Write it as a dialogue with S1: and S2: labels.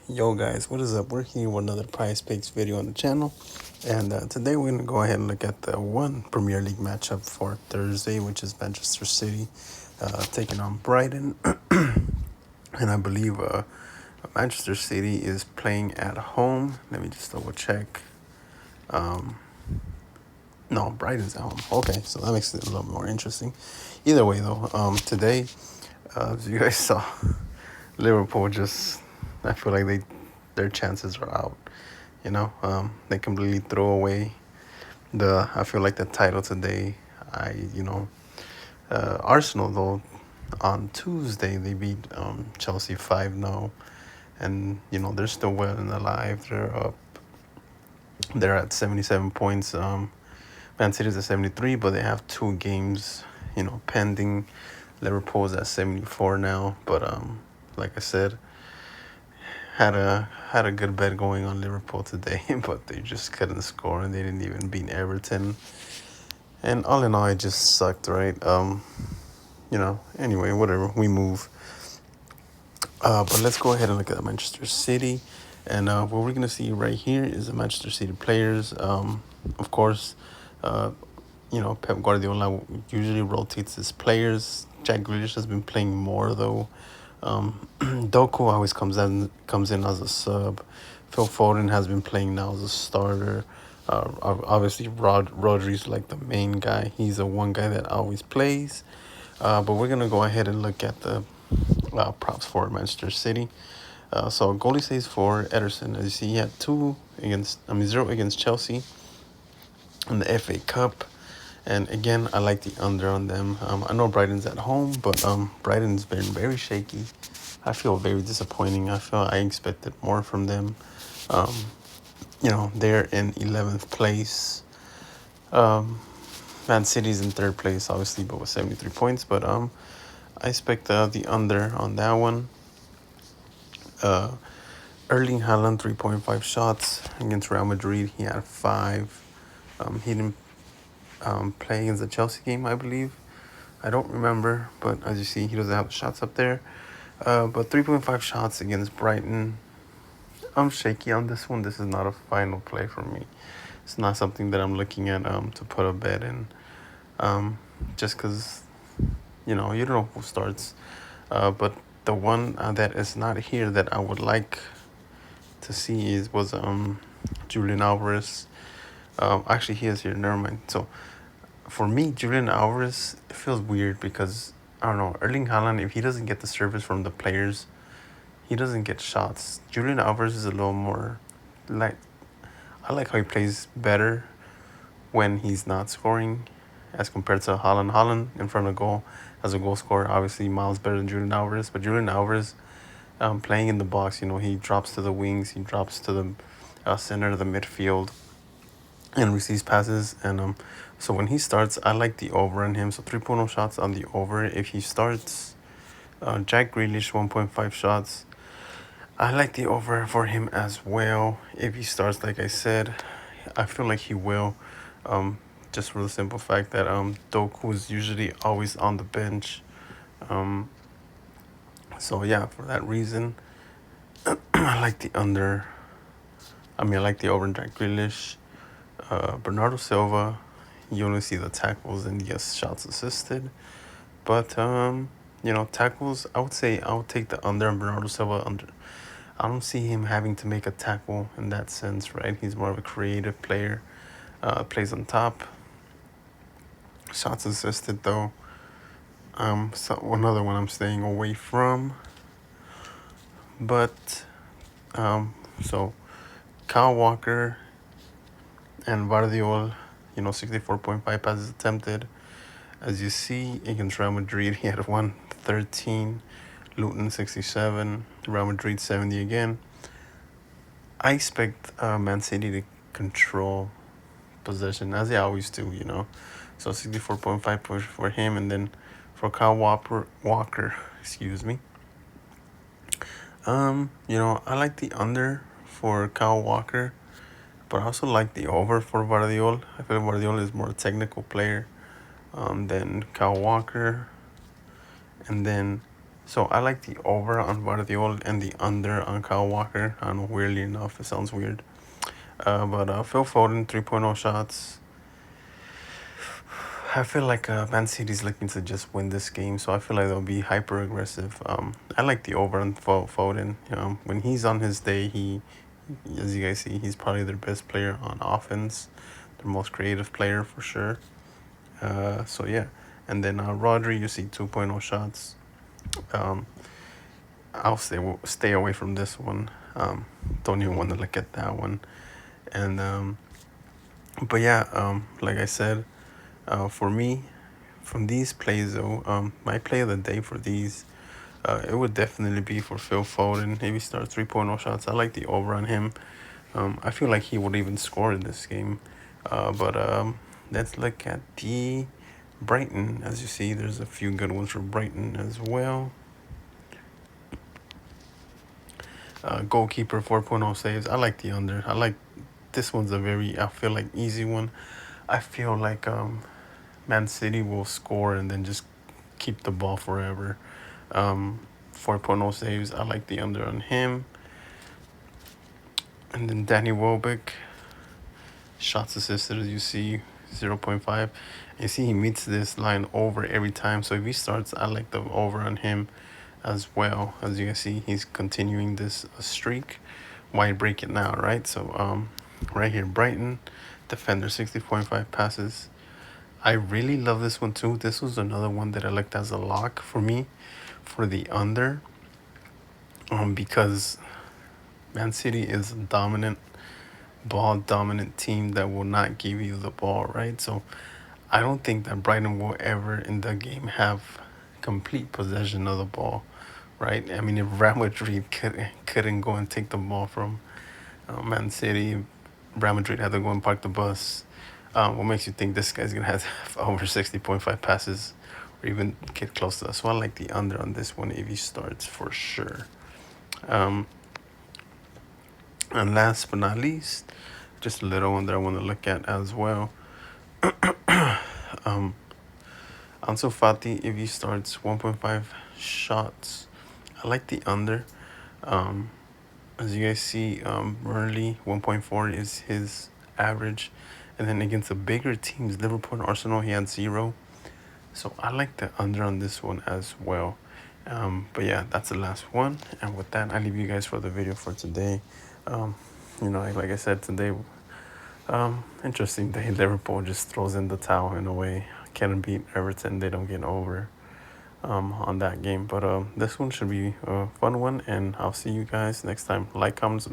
S1: Yo guys, what is up? We're here with another Prize Picks video on the channel, and today we're gonna go ahead and look at the one Premier League matchup for Thursday, which is Manchester City taking on Brighton, and I believe Manchester City is playing at home. Let me just double check. No, Brighton's at home. Okay, so that makes it a little more interesting. Either way, though, today, as you guys saw, Liverpool just, I feel like their chances are out. They completely throw away I feel like the title today. Arsenal though, on Tuesday they beat Chelsea 5-0, and they're still well and alive. They're up. They're at 77 points. Man City's at 73, but they have two games, pending. Liverpool's at 74 now, but like I said, had a good bet going on Liverpool today, but they just couldn't score, and they didn't even beat Everton. And all in all, it just sucked, right? Anyway, whatever. We move. But let's go ahead and look at Manchester City. And what we're gonna see right here is the Manchester City players. Of course, Pep Guardiola usually rotates his players. Jack Grealish has been playing more though. Doku always comes in as a sub. Phil Foden has been playing now as a starter. Obviously, Rodri's like the main guy. He's the one guy that always plays. But we're gonna go ahead and look at the props for Manchester City. So goalie saves for Ederson. As you see, he had 0 against Chelsea in the FA Cup. And again, I like the under on them. I know Brighton's at home, but Brighton's been very shaky. I feel very disappointing. I expected more from them. They're in 11th place. Man City's in 3rd place, obviously, but with 73 points. But I expect the under on that one. Erling Haaland, 3.5 shots against Real Madrid. He had 5. He didn't play against the Chelsea game, I believe. I don't remember, but as you see, he doesn't have the shots up there. But 3.5 shots against Brighton. I'm shaky on this one. This is not a final play for me. It's not something that I'm looking at to put a bet in. Just because, you don't know who starts. But the one that is not here that I would like to see was Julian Alvarez. Actually, he is here. Never mind. So, for me, Julian Alvarez, it feels weird because, I don't know, Erling Haaland, if he doesn't get the service from the players, he doesn't get shots. Julian Alvarez is a little more, I like how he plays better when he's not scoring as compared to Haaland. Haaland in front of goal as a goal scorer, obviously miles better than Julian Alvarez. But Julian Alvarez, playing in the box, he drops to the wings, he drops to the center of the midfield, and receives passes. And so when he starts, I like the over on him. So 3.0 shots on the over if he starts. Jack Grealish, 1.5 shots. I like the over for him as well if he starts. Like I said, I feel like he will. Just for the simple fact that Doku is usually always on the bench. So yeah, for that reason, I like the under. I like the over in Jack Grealish. Bernardo Silva, you only see the tackles and yes, shots assisted. But tackles, I would say I would take the under on Bernardo Silva under. I don't see him having to make a tackle in that sense, right? He's more of a creative player. Plays on top. Shots assisted though. So another one I'm staying away from. But so Kyle Walker and Vardiol, 64.5 passes attempted. As you see, against Real Madrid, he had 113. Luton, 67. Real Madrid, 70 again. I expect Man City to control possession, as they always do, So 64.5 push for him. And then for Kyle Walker, excuse me. I like the under for Kyle Walker, but I also like the over for Vardiol. I feel Vardiol is more technical player than Kyle Walker. And then So I like the over on Guardiola and the under on Kyle Walker. I know, weirdly enough, it sounds weird. But Phil Foden, 3.0 shots. I feel like Man City's looking to just win this game, so I feel like they'll be hyper aggressive. I like the over on Foden. When he's on his day, as you guys see, he's probably their best player on offense, their most creative player for sure. So yeah, and then Rodri, you see 2.0 shots. Um, I'll stay away from this one. Don't even want to look at that one. And but yeah, like I said, for me, from these plays though, my play of the day for these, it would definitely be for Phil Foden. Maybe start 3.0 shots. I like the over on him. I feel like he would even score in this game. But let's look at the Brighton. As you see, there's a few good ones for Brighton as well. Goalkeeper 4.0 saves. I like the under. I like this one's a very, I feel like, easy one. I feel like Man City will score and then just keep the ball forever. 4.0 saves. I like the under on him. And then Danny Welbeck, shots assisted, as you see, 0.5. You see he meets this line over every time. So if he starts, I like the over on him as well. As you can see, he's continuing this streak. Why break it now, right? So right here, Brighton, defender, 60.5 passes. I really love this one too. This was another one that I looked as a lock for me for the under. Because Man City is a ball dominant team that will not give you the ball, right? So I don't think that Brighton will ever in the game have complete possession of the ball, right? I mean, if Real Madrid couldn't go and take the ball from Man City, Real Madrid had to go and park the bus. What makes you think this guy's gonna have over 60.5 passes or even get close to that? So I like the under on this one if he starts for sure. And last but not least, just a little one that I want to look at as well. Ansu Fati, if he starts 1.5 shots, I like the under. As you guys see, Burnley 1.4 is his average. And then against the bigger teams, Liverpool and Arsenal, he had 0. So I like the under on this one as well. But yeah, that's the last one. And with that, I leave you guys for the video for today. Like I said today, interesting day. Liverpool just throws in the towel in a way. Can't beat Everton. They don't get over on that game. But this one should be a fun one. And I'll see you guys next time. Like, comment,